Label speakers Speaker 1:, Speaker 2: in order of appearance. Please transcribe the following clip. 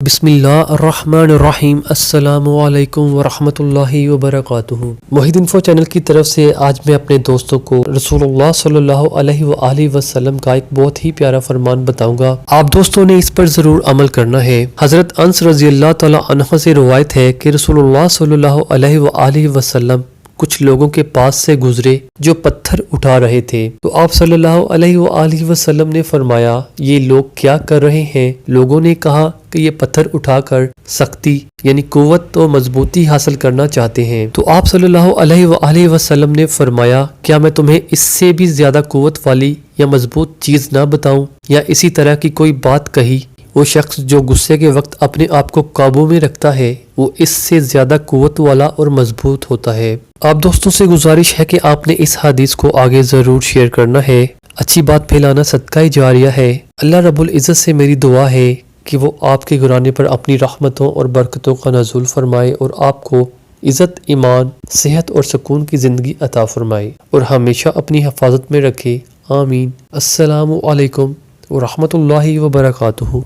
Speaker 1: بسم اللہ الرحمن الرحیم۔ السلام علیکم ورحمۃ اللہ وبرکاتہ۔ محی انفو چینل کی طرف سے آج میں اپنے دوستوں کو رسول اللہ صلی اللہ علیہ وآلہ وسلم کا ایک بہت ہی پیارا فرمان بتاؤں گا، آپ دوستوں نے اس پر ضرور عمل کرنا ہے۔ حضرت انس رضی اللہ تعالی عنہ سے روایت ہے کہ رسول اللہ صلی اللہ علیہ وآلہ وسلم کچھ لوگوں کے پاس سے گزرے جو پتھر اٹھا رہے تھے، تو آپ صلی اللہ علیہ وآلہ وسلم نے فرمایا یہ لوگ کیا کر رہے ہیں؟ لوگوں نے کہا کہ یہ پتھر اٹھا کر سختی یعنی قوت و مضبوطی حاصل کرنا چاہتے ہیں، تو آپ صلی اللہ علیہ وآلہ وسلم نے فرمایا کیا میں تمہیں اس سے بھی زیادہ قوت والی یا مضبوط چیز نہ بتاؤں؟ یا اسی طرح کی کوئی بات کہی، وہ شخص جو غصے کے وقت اپنے آپ کو قابو میں رکھتا ہے وہ اس سے زیادہ قوت والا اور مضبوط ہوتا ہے۔ آپ دوستوں سے گزارش ہے کہ آپ نے اس حدیث کو آگے ضرور شیئر کرنا ہے۔ اچھی بات پھیلانا صدقہ جاریہ ہے۔ اللہ رب العزت سے میری دعا ہے کہ وہ آپ کے گھرانے پر اپنی رحمتوں اور برکتوں کا نزول فرمائے اور آپ کو عزت، ایمان، صحت اور سکون کی زندگی عطا فرمائے اور ہمیشہ اپنی حفاظت میں رکھے، آمین۔ السلام علیکم ورحمۃ اللہ وبرکاتہ۔